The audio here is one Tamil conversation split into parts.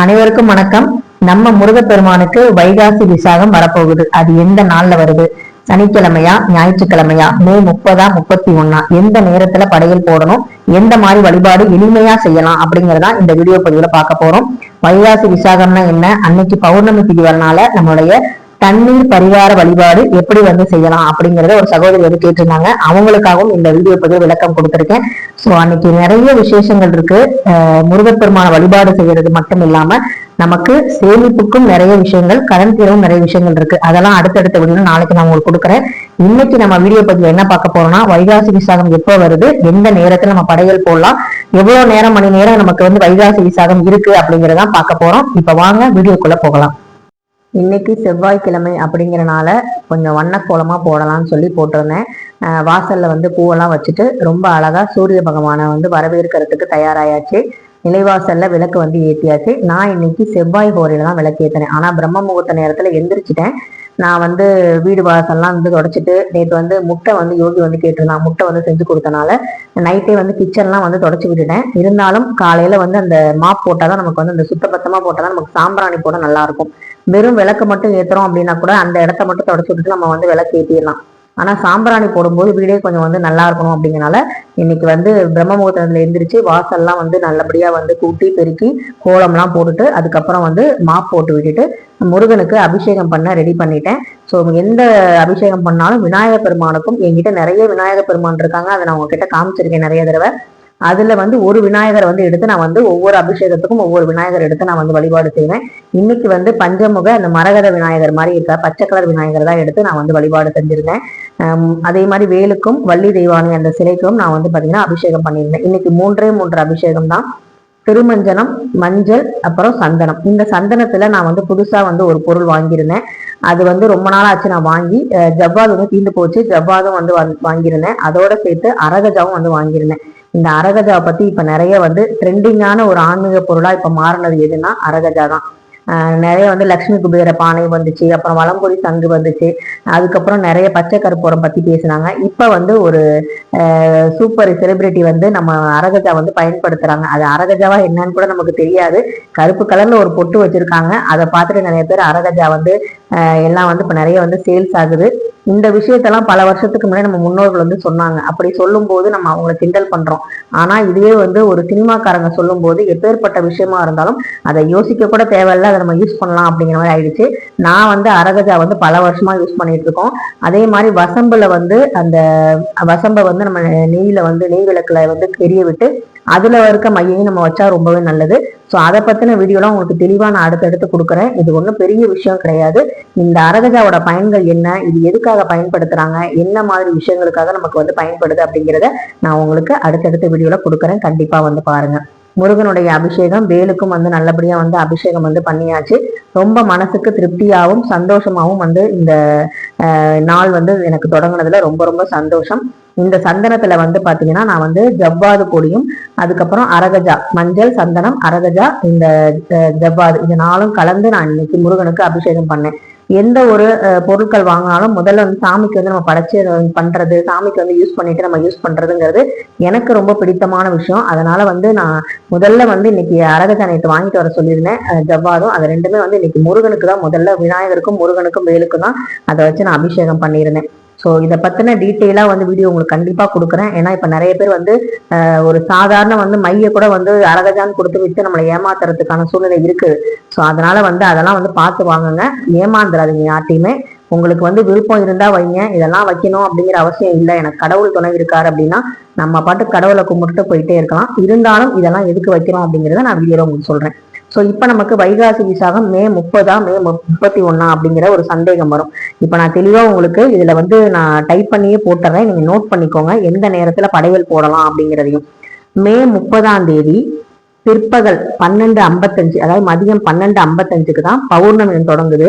அனைவருக்கும் வணக்கம். நம்ம முருகப்பெருமானுக்கு வைகாசி விசாகம் வரப்போகுது. அது எந்த நாள்ல வருது? சனிக்கிழமையா, ஞாயிற்றுக்கிழமையா, மே 30 31 எந்த நேரத்துல படையல் போடணும், எந்த மாதிரி வழிபாடு எளிமையா செய்யலாம் அப்படிங்கறதா இந்த வீடியோ பதிவுல பார்க்க போறோம். வைகாசி விசாகம்னா என்ன, அன்னைக்கு பௌர்ணமி திதி வரனால நம்மளுடைய தண்ணீர் பரிகார வழிபாடு எப்படி செய்யலாம் அப்படிங்கறத ஒரு சகோதரி கேட்டிருந்தாங்க. அவங்களுக்காகவும் இந்த வீடியோ பதிவு விளக்கம் கொடுத்திருக்கேன். சோ அன்னைக்கு நிறைய விசேஷங்கள் இருக்கு. முருகப்பெருமான வழிபாடு செய்யறது மட்டும் இல்லாம நமக்கு சேமிப்புக்கும் நிறைய விஷயங்கள், கடன் தீரவும் நிறைய விஷயங்கள் இருக்கு. அதெல்லாம் அடுத்தடுத்த வீடியோ நாளைக்கு நான் உங்களுக்கு கொடுக்குறேன். இன்னைக்கு நம்ம வீடியோ பதிவு என்ன பார்க்க போறோம்னா, வைகாசி விசாகம் எப்போ வருது, எந்த நேரத்துல நம்ம படையல் போடலாம், எவ்வளவு நேரம் மணி நேரம் நமக்கு வைகாசி விசாகம் இருக்கு அப்படிங்கறதான் பார்க்க போறோம். இப்ப வாங்க வீடியோக்குள்ள போகலாம். இன்னைக்கு செவ்வாய்க்கிழமை அப்படிங்கிறனால கொஞ்சம் வண்ணக்கோலமா போடலாம்னு சொல்லி போட்டிருந்தேன். வாசல்ல பூவெல்லாம் வச்சுட்டு ரொம்ப அழகா சூரிய பகவானை வரவேற்கிறதுக்கு தயாராயாச்சு. நிலைவாசல்ல விளக்கு ஏற்றியாச்சு. நான் இன்னைக்கு செவ்வாய் ஹோரையில தான் விளக்கு ஏற்றினேன். ஆனா பிரம்ம முகூர்த்த நேரத்துல எந்திரிச்சிட்டேன். நான் வீடு வாசல்லாம் தொடச்சிட்டு, நேற்று முட்டை யோகி கேட்டிருந்தான். முட்டை செஞ்சு கொடுத்தனால நைட்டே கிச்சன்லாம் தொடச்சு விட்டுட்டேன். இருந்தாலும் காலையில அந்த மாப் போட்டாதான் நமக்கு அந்த சுத்தபத்தமா போட்டாதான் நமக்கு சாம்பிராணி போட நல்லா இருக்கும். வெறும் விளக்கு மட்டும் ஏத்துறோம் அப்படின்னா கூட அந்த இடத்த மட்டும் தொடச்சு விட்டுட்டு நம்ம விளக்கு ஏற்றிடலாம். ஆனா சாம்பிராணி போடும்போது வீடே கொஞ்சம் நல்லா இருக்கணும் அப்படிங்கறனால இன்னைக்கு பிரம்ம முகூர்த்தத்துல எந்திரிச்சு வாசல்லாம் நல்லபடியா கூட்டி பெருக்கி கோலம்லாம் போட்டுட்டு அதுக்கப்புறம் மாப் போட்டு விட்டுட்டு முருகனுக்கு அபிஷேகம் பண்ண ரெடி பண்ணிட்டேன். ஸோ எந்த அபிஷேகம் பண்ணாலும் விநாயகர் பெருமானுக்கும், என்கிட்ட நிறைய விநாயகர் பெருமான் இருக்காங்க, அதை நான் உங்ககிட்ட காமிச்சிருக்கேன் நிறைய தடவை. அதுல ஒரு விநாயகர் எடுத்து நான் ஒவ்வொரு அபிஷேகத்துக்கும் ஒவ்வொரு விநாயகர் எடுத்து நான் வழிபாடு செய்வேன். இன்னைக்கு பஞ்சமுக அந்த மரகத விநாயகர் மாதிரி இருக்க பச்சை கலர் விநாயகர் தான் எடுத்து நான் வழிபாடு செஞ்சிருந்தேன். அதே மாதிரி வேலுக்கும் வள்ளி தெய்வானி அந்த சிலைக்கும் நான் பாத்தீங்கன்னா அபிஷேகம் பண்ணியிருந்தேன். இன்னைக்கு 3 அபிஷேகம் தான். திருமஞ்சனம், மஞ்சள், அப்புறம் சந்தனம். இந்த சந்தனத்துல நான் புதுசா ஒரு பொருள் வாங்கியிருந்தேன். அது ரொம்ப நாள் ஆச்சு நான் வாங்கி. ஜவ்வாது தீந்து போச்சு. ஜவ்வாதும் வாங்கியிருந்தேன். அதோட சேர்த்து அரகஜாவும் வாங்கியிருந்தேன். இந்த அரகஜாவை பத்தி இப்ப நிறைய ட்ரெண்டிங்கான ஒரு ஆன்மீக பொருளா இப்ப மாறினது எதுன்னா அரகஜா தான். நிறைய லக்ஷ்மி குபேர பானை வந்துச்சு, அப்புறம் வலம்புரி சங்கு வந்துச்சு, அதுக்கப்புறம் நிறைய பச்சை கற்பூரம் பத்தி பேசினாங்க. இப்ப ஒரு சூப்பர் செலிபிரிட்டி நம்ம அரகஜா பயன்படுத்துறாங்க. அது அரகஜாவா என்னன்னு கூட நமக்கு தெரியாது. கருப்பு கலர்ல ஒரு பொட்டு வச்சிருக்காங்க. அதை பார்த்துட்டு நிறைய பேர் அரகஜா எல்லாம் இப்ப நிறைய சேல்ஸ் ஆகுது. இந்த விஷயத்தெல்லாம் பல வருஷத்துக்கு முன்னாடி நம்ம முன்னோர்கள் சொன்னாங்க. அப்படி சொல்லும் போது நம்ம அவங்களை கிண்டல் பண்றோம். ஆனா இதுவே ஒரு சினிமாக்காரங்க சொல்லும் போது எப்பேற்பட்ட விஷயமா இருந்தாலும் அதை யோசிக்க கூட தேவையில்லை, அதை நம்ம யூஸ் பண்ணலாம் அப்படிங்கிற மாதிரி ஆயிடுச்சு. நான் அரகஜா பல வருஷமா யூஸ் பண்ணிட்டு இருக்கோம். அதே மாதிரி வசம்புல அந்த வசம்பை நம்ம நெய்யில நெய் விளக்குல எரிய விட்டு அதுல இருக்க மையையும் நம்ம வச்சா ரொம்பவே நல்லது. ஸோ அதை பத்தின வீடியோலாம் உங்களுக்கு தெளிவா நான் அடுத்தடுத்து கொடுக்குறேன். இது ஒன்றும் பெரிய விஷயம் கிடையாது. இந்த அரகஜாவோட பயன்கள் என்ன, இது எதுக்காக பயன்படுத்துறாங்க, என்ன மாதிரி விஷயங்களுக்காக நமக்கு பயன்படுது அப்படிங்கிறத நான் உங்களுக்கு அடுத்தடுத்த வீடியோல கொடுக்குறேன். கண்டிப்பா பாருங்க. முருகனுடைய அபிஷேகம் வேலுக்கும் நல்லபடியா அபிஷேகம் பண்ணியாச்சு. ரொம்ப மனசுக்கு திருப்தியாகவும் சந்தோஷமாகவும் இந்த நாள் எனக்கு தொடங்கினதுல ரொம்ப ரொம்ப சந்தோஷம். இந்த சந்தனத்துல பாத்தீங்கன்னா நான் ஜவ்வாது பொடியும், அதுக்கப்புறம் அரகஜா, மஞ்சள், சந்தனம், அரகஜா, இந்த ஜவ்வாது, இது 4ம் கலந்து நான் இன்னைக்கு முருகனுக்கு அபிஷேகம் பண்ணேன். எந்த ஒரு பொருட்கள் வாங்கினாலும் முதல்ல சாமிக்கு நம்ம படைச்சு பண்றது, சாமிக்கு யூஸ் பண்ணிட்டு நம்ம யூஸ் பண்றதுங்கிறது எனக்கு ரொம்ப பிடித்தமான விஷயம். அதனால நான் முதல்ல இன்னைக்கு அரகஜா நேற்று வாங்கிட்டு வர சொல்லியிருந்தேன். ஜவ்வாதும் அது ரெண்டுமே இன்னைக்கு முருகனுக்கு தான், முதல்ல விநாயகருக்கும் முருகனுக்கும் வேலுக்கும் தான் அதை வச்சு நான் அபிஷேகம் பண்ணியிருந்தேன். ஸோ இதை பத்தின டீட்டெயிலா வீடியோ உங்களுக்கு கண்டிப்பா கொடுக்குறேன். ஏன்னா இப்ப நிறைய பேர் ஒரு சாதாரண மைய கூட அரகஜான்னு கொடுத்து வச்சு நம்மளை ஏமாத்துறதுக்கான சூழ்நிலை இருக்குது. ஸோ அதனால அதெல்லாம் பார்த்து வாங்குங்க, ஏமாந்துடாதீங்க யார்ட்டையுமே. உங்களுக்கு விருப்பம் இருந்தா வைங்க, இதெல்லாம் வைக்கணும் அப்படிங்கிற அவசியம் இல்லை. எனக்கு கடவுள் துணை இருக்காரு அப்படின்னா நம்ம பாட்டு கடவுளை கும்பிட்டுட்டு போயிட்டே இருக்கலாம். இருந்தாலும் இதெல்லாம் எதுக்கு வைக்கிறோம் அப்படிங்கிறத நான் வீடியோல உங்களுக்கு சொல்றேன். ஸோ இப்ப நமக்கு வைகாசி விசாகம் மே 30 மே 31 அப்படிங்கிற ஒரு சந்தேகம் வரும். இப்ப நான் தெளிவா உங்களுக்கு இதுல நான் டைப் பண்ணியே போட்டுறேன், நீங்க நோட் பண்ணிக்கோங்க எந்த நேரத்துல படையல் போடலாம் அப்படிங்கிறதையும். மே 30 பிற்பகல் 12:55, அதாவது மதியம் 12:55க்கு தான் பௌர்ணமி தொடங்குது.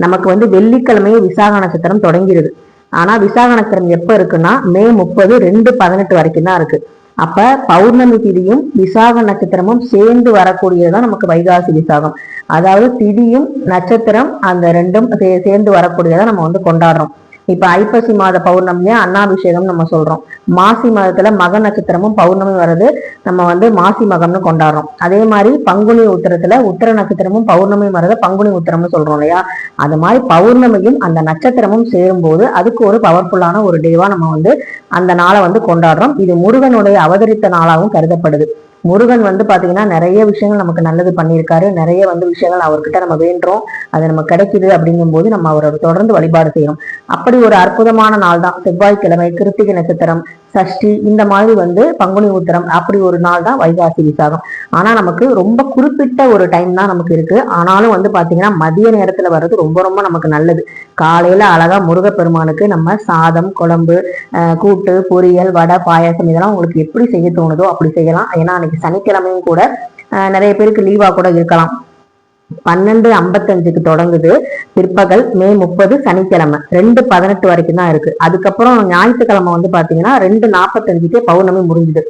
நமக்கு வெள்ளிக்கிழமையே விசாக நட்சத்திரம் தொடங்கிடுது. ஆனா விசாக நட்சத்திரம் எப்ப இருக்குன்னா மே 30 2:18 வரைக்கும் தான் இருக்கு. அப்ப பௌர்ணமி திதியும் விசாக நட்சத்திரமும் சேர்ந்து வரக்கூடியதுதான் நமக்கு வைகாசி விசாகம். அதாவது திதியும் நட்சத்திரம் அந்த ரெண்டும் சேர்ந்து வரக்கூடியதான் நம்ம கொண்டாடுறோம். இப்ப ஐப்பசி மாத பௌர்ணமிய அன்னாபிஷேகம் நம்ம சொல்றோம். மாசி மாதத்துல மக நட்சத்திரமும் பௌர்ணமி வர்றது நம்ம வந்து மாசி மகம்னு கொண்டாடுறோம். அதே மாதிரி பங்குனி உத்திரத்துல உத்திர நட்சத்திரமும் பௌர்ணமி வர்றத பங்குனி உத்திரம்னு சொல்றோம் இல்லையா? அது மாதிரி பௌர்ணமியும் அந்த நட்சத்திரமும் சேரும் போது அதுக்கு ஒரு பவர்ஃபுல்லான ஒரு டேவா நம்ம வந்து அந்த நாளை வந்து கொண்டாடுறோம். இது முருகனுடைய அவதரித்த நாளாகவும் கருதப்படுது. முருகன் வந்து பாத்தீங்கன்னா நிறைய விஷயங்கள் நமக்கு நல்லது பண்ணியிருக்காரு. நிறைய வந்து விஷயங்கள் அவர்கிட்ட நம்ம வேண்டுறோம், அது நம்ம கிடைக்குது. அப்படிங்கும் போது நம்ம அவரை தொடர்ந்து வழிபாடு செய்யணும். அப்படி ஒரு அற்புதமான நாள் தான் செவ்வாய்க்கிழமை, கிருத்திகை நட்சத்திரம், சஷ்டி, இந்த மாதிரி வந்து பங்குனி உத்திரம், அப்படி ஒரு நாள் தான் வைகாசி விசாகம். ஆனா நமக்கு ரொம்ப குறிப்பிட்ட ஒரு டைம் தான் நமக்கு இருக்கு. ஆனாலும் வந்து பாத்தீங்கன்னா மதிய நேரத்துல வர்றது ரொம்ப ரொம்ப நமக்கு நல்லது. காலையில அழகா முருகப்பெருமானுக்கு நம்ம சாதம், குழம்பு, கூட்டு, பொரியல், வடை, பாயாசம் இதெல்லாம் உங்களுக்கு எப்படி செய்ய தோணுதோ அப்படி செய்யலாம். ஏன்னா அன்னைக்கு சனிக்கிழமையும் கூட நிறைய பேருக்கு லீவா கூட இருக்கலாம். 12:55 தொடங்குது. பிற்பகல் மே 30 சனிக்கிழமை 2:18 வரைக்கும் தான் இருக்கு. அதுக்கப்புறம் ஞாயிற்றுக்கிழமை வந்து பாத்தீங்கன்னா 2:45 பௌர்ணமி முடிஞ்சுது.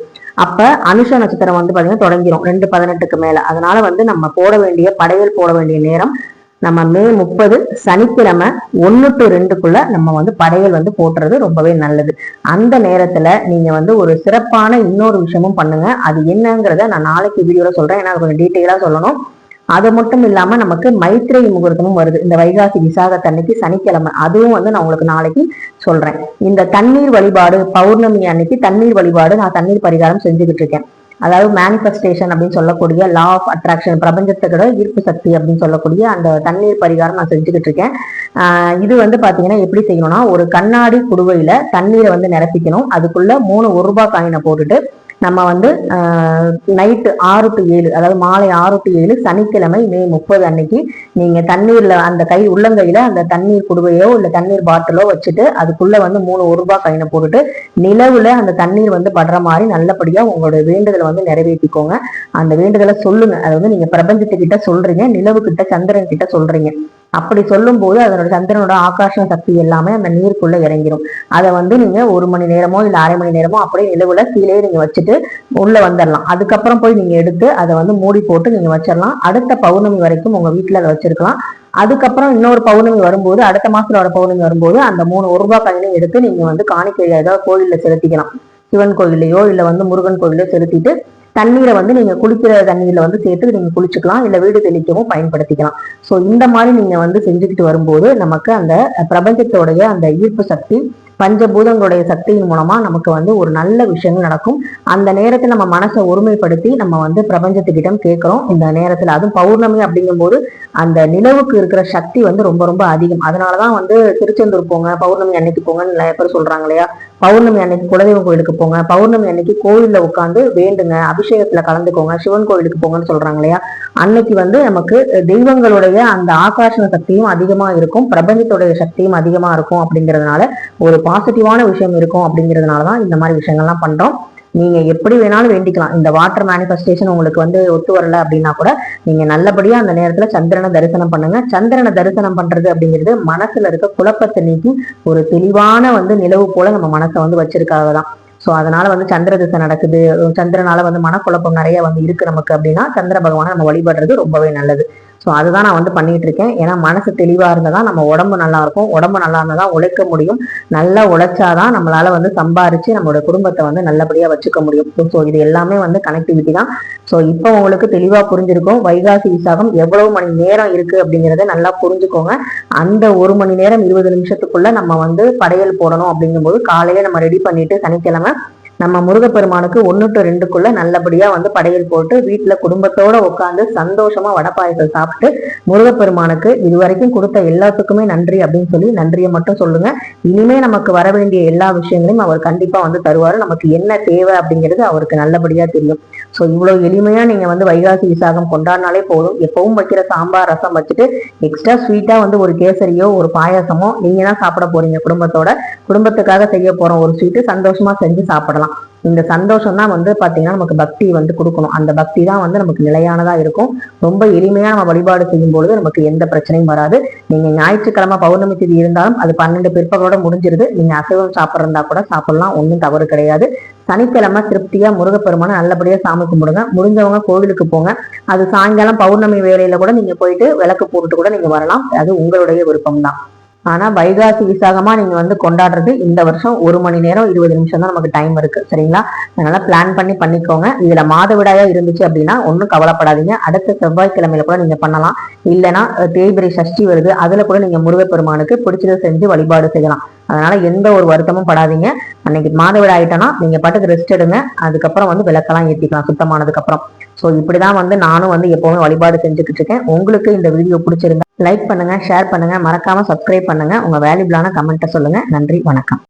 அப்ப அனுஷ நட்சத்திரம் வந்து பாத்தீங்கன்னா தொடங்கிரும் 2:18 மேல. அதனால வந்து நம்ம போட வேண்டிய படையல் போட வேண்டிய நேரம் நம்ம மே 30 சனிக்கிழமை 1 to 2க்குள்ள நம்ம வந்து படையல் வந்து போட்டுறது ரொம்பவே நல்லது. அந்த நேரத்துல நீங்க வந்து ஒரு சிறப்பான இன்னொரு விஷயமும் பண்ணுங்க. அது என்னங்கிறத நான் நாளைக்கு வீடியோல சொல்றேன். ஏன்னா கொஞ்சம் டீட்டெயிலா சொல்லணும். அது மட்டும் இல்லாம நமக்கு மைத்ரேயி முகூர்த்தமும் வருது இந்த வைகாசி விசாகத்தன்னைக்கு சனிக்கிழமை. அதுவும் வந்து நான் உங்களுக்கு நாளைக்கு சொல்றேன். இந்த தண்ணீர் வழிபாடு பௌர்ணமி அன்னைக்கு தண்ணீர் வழிபாடு நான் தண்ணீர் பரிகாரம் செஞ்சுக்கிட்டு இருக்கேன். அதாவது மேனிஃபெஸ்டேஷன் அப்படின்னு சொல்லக்கூடிய லா ஆஃப் அட்ராக்ஷன், பிரபஞ்சத்துக்கிட ஈர்ப்பு சக்தி அப்படின்னு சொல்லக்கூடிய அந்த தண்ணீர் பரிகாரம் நான் செஞ்சுக்கிட்டு இருக்கேன். இது வந்து பாத்தீங்கன்னா எப்படி செய்யணும்னா, ஒரு கண்ணாடி குடுவையில தண்ணீரை வந்து நிரப்பிக்கணும். அதுக்குள்ள 3 1 ரூபாய் காயினை போட்டுட்டு நம்ம வந்து நைட்டு 6 to 7, அதாவது மாலை 6 to 7 சனிக்கிழமை மே 30 அன்னைக்கு நீங்க தண்ணீர்ல அந்த கை உள்ளங்கையில அந்த தண்ணீர் குடுவையோ இல்ல தண்ணீர் பாட்டிலோ வச்சுட்டு அதுக்குள்ள வந்து 3 1 ரூபாய் காயினை போட்டுட்டு நிலவுல அந்த தண்ணீர் வந்து படுற மாதிரி நல்லபடியா உங்களோட வேண்டுதலை வந்து நிறைவேற்றிக்கோங்க. அந்த வேண்டுதலை சொல்லுங்க. அதை வந்து நீங்க பிரபஞ்சத்துக்கிட்ட சொல்றீங்க, நிலவு கிட்ட, சந்திரன் கிட்ட சொல்றீங்க. அப்படி சொல்லும் போது அதனோட சந்திரனோட ஆகாஷ சக்தி எல்லாமே அந்த நீருக்குள்ள இறங்கிடும். அதை வந்து நீங்க 1 மணி நேரமோ இல்ல அரை மணி நேரமோ அப்படியே நிலவுல கீழே நீங்க வச்சுட்டு உள்ள வந்துடலாம். அதுக்கப்புறம் போய் நீங்க எடுத்து அதை வந்து மூடி போட்டு நீங்க வச்சிடலாம். அடுத்த பௌர்ணமி வரைக்கும் உங்க வீட்டுல அதை வச்சிருக்கலாம். அதுக்கப்புறம் இன்னொரு பௌர்ணமி வரும்போது, அடுத்த மாசத்துல வர பௌர்ணமி வரும்போது அந்த 3 1 ரூபாய் காயினையும் எடுத்து நீங்க வந்து காணிக்கை ஏதாவது கோயில்ல செலுத்திக்கலாம். சிவன் கோயிலையோ இல்ல வந்து முருகன் கோயிலையோ செலுத்திட்டு தண்ணீரை வந்து நீங்க குளிக்கிற தண்ணீர்ல வந்து சேர்த்து நீங்க குளிச்சுக்கலாம், இல்ல வீடு தெளிக்கவும் பயன்படுத்திக்கலாம். சோ இந்த மாதிரி நீங்க வந்து செஞ்சுக்கிட்டு வரும்போது நமக்கு அந்த பிரபஞ்சத்தோடைய அந்த ஈர்ப்பு சக்தி, பஞ்சபூதங்களுடைய சக்தியின் மூலமா நமக்கு வந்து ஒரு நல்ல விஷயங்கள் நடக்கும். அந்த நேரத்துல நம்ம மனசை ஒருமைப்படுத்தி நம்ம வந்து பிரபஞ்சத்துக்கிட்டம் கேட்கிறோம். இந்த நேரத்துல அதுவும் பௌர்ணமி அப்படிங்கும் போது அந்த நிலவுக்கு இருக்கிற சக்தி வந்து ரொம்ப ரொம்ப அதிகம். அதனாலதான் வந்து திருச்செந்தூர் போங்க, பௌர்ணமி அன்னைக்கு போங்கன்னு நிறைய பேர் சொல்றாங்க இல்லையா? பௌர்ணமி அன்னைக்கு குலதெய்வம் கோயிலுக்கு போங்க, பௌர்ணமி அன்னைக்கு கோயில்ல உட்காந்து வேண்டுங்க, அபிஷேகத்துல கலந்துக்கோங்க, சிவன் கோயிலுக்கு போங்கன்னு சொல்றாங்க இல்லையா? அன்னைக்கு வந்து நமக்கு தெய்வங்களுடைய அந்த ஆகாஷ சக்தியும் அதிகமா இருக்கும், பிரபஞ்சத்துடைய சக்தியும் அதிகமா இருக்கும். அப்படிங்கிறதுனால ஒரு பாசிட்டிவான விஷயம் இருக்கும். அப்படிங்கிறதுனாலதான் இந்த மாதிரி விஷயங்கள்லாம் பண்றோம். நீங்க எப்படி வேணாலும் வேண்டிக்கலாம். இந்த வாட்டர் மேனிஃபெஸ்டேஷன் உங்களுக்கு வந்து ஒத்து வரல அப்படின்னா கூட நீங்க நல்லபடியா அந்த நேரத்துல சந்திரனை தரிசனம் பண்ணுங்க. சந்திரனை தரிசனம் பண்றது அப்படிங்கிறது மனசுல இருக்க குழப்பத்தை நீக்கி ஒரு தெளிவான வந்து நிலவு போல நம்ம மனசை வந்து வச்சிருக்காக தான். சோ அதனால வந்து சந்திர திசை நடக்குது, சந்திரனால வந்து மனக்குழப்பம் நிறைய வந்து இருக்கு நமக்கு அப்படின்னா சந்திர பகவானை நம்ம வழிபடுறது ரொம்பவே நல்லது. ஸோ அதுதான் நான் வந்து பண்ணிட்டு இருக்கேன். ஏன்னா மனசு தெளிவா இருந்தாதான் நம்ம உடம்பு நல்லா இருக்கும், உடம்பு நல்லா இருந்தாதான் உழைக்க முடியும், நல்லா உழைச்சாதான் நம்மளால வந்து சம்பாரிச்சு நம்மளோட குடும்பத்தை வந்து நல்லபடியா வச்சுக்க முடியும். ஸோ இது எல்லாமே வந்து கனெக்டிவிட்டி தான். ஸோ இப்போ உங்களுக்கு தெளிவா புரிஞ்சிருக்கும் வைகாசி விசாகம் எவ்வளவு மணி நேரம் இருக்கு அப்படிங்கிறத நல்லா புரிஞ்சுக்கோங்க. அந்த 1 மணி நேரம் 20 நிமிஷத்துக்குள்ள நம்ம வந்து படையல் போடணும். அப்படிங்கும்போது காலையில நம்ம ரெடி பண்ணிட்டு சனிக்கிழமை நம்ம முருகப்பெருமானுக்கு 1 to 2க்குள்ள நல்லபடியா வந்து படையல் போட்டு வீட்டுல குடும்பத்தோட உட்காந்து சந்தோஷமா வடப்பாயசம் சாப்பிட்டு முருகப்பெருமானுக்கு இதுவரைக்கும் கொடுத்த எல்லாத்துக்குமே நன்றி அப்படின்னு சொல்லி நன்றியை மட்டும் சொல்லுங்க. இனிமே நமக்கு வர வேண்டிய எல்லா விஷயங்களையும் அவர் கண்டிப்பா வந்து தருவாரு. நமக்கு என்ன தேவை அப்படிங்கிறது அவருக்கு நல்லபடியா தெரியும். சோ இவ்வளவு எளிமையா நீங்க வந்து வைகாசி விசாகம் கொண்டாடினாலே போதும். எப்பவும் வைக்கிற சாம்பார் ரசம் வச்சுட்டு எக்ஸ்ட்ரா ஸ்வீட்டா வந்து ஒரு கேசரியோ ஒரு பாயாசமோ நீங்க தான் சாப்பிட போறீங்க. குடும்பத்துக்காக செய்ய போறோம் ஒரு ஸ்வீட்டு, சந்தோஷமா செஞ்சு சாப்பிடலாம். இந்த சந்தோஷம் தான் வந்து பாத்தீங்கன்னா நமக்கு பக்தி வந்து கொடுக்கணும். அந்த பக்தி தான் வந்து நமக்கு நிலையானதா இருக்கும். ரொம்ப எளிமையா நம்ம வழிபாடு செய்யும் பொழுது நமக்கு எந்த பிரச்சனையும் வராது. நீங்க ஞாயிற்றுக்கிழமை பௌர்ணமி தேதி இருந்தாலும் அது 12 பிற்பகலோட முடிஞ்சிருது. நீங்க அசைவம் சாப்பிட்றதா கூட சாப்பிடலாம், ஒன்றும் தவறு கிடையாது. சனிக்கிழமை திருப்தியா முருகப்பெருமானை நல்லபடியா சாமி கும்பிடுங்க. முடிஞ்சவங்க கோவிலுக்கு போங்க. அது சாயங்காலம் பௌர்ணமி வேலையில கூட நீங்க போயிட்டு விளக்கு போட்டுட்டு கூட நீங்க வரலாம். அது உங்களுடைய விருப்பம் தான். ஆனா வைகாசி விசாகமா நீங்க வந்து கொண்டாடுறது இந்த வருஷம் 1 மணி நேரம் 20 நிமிஷம் தான் நமக்கு டைம் இருக்கு, சரிங்களா? அதனால பிளான் பண்ணி பண்ணிக்கோங்க. இதுல மாதவிடாயா இருந்துச்சு அப்படின்னா ஒன்றும் கவலைப்படாதீங்க, அடுத்த செவ்வாய்க்கிழமையில கூட நீங்க பண்ணலாம். இல்லைன்னா தேய்பிரை சஷ்டி வருது, அதுல கூட நீங்க முருகப்பெருமானுக்கு பிடிச்சதை செஞ்சு வழிபாடு செய்யலாம். அதனால எந்த ஒரு வருத்தமும் படாதீங்க. அன்னைக்கு மாதவிட ஆயிட்டோம்னா நீங்க பாட்டுக்கு ரெஸ்ட் எடுங்க, அதுக்கப்புறம் வந்து விளக்கெல்லாம் ஏற்றிக்கலாம் சுத்தமானதுக்கு அப்புறம். ஸோ இப்படிதான் வந்து நானும் வந்து எப்பவுமே வழிபாடு செஞ்சுக்கிட்டு இருக்கேன். உங்களுக்கு இந்த வீடியோ பிடிச்சிருந்தா லைக் பண்ணுங்க, ஷேர் பண்ணுங்க, மறக்காம சப்ஸ்கிரைப் பண்ணுங்க, உங்க வேல்யூபிளான கமெண்ட்டை சொல்லுங்க. நன்றி, வணக்கம்.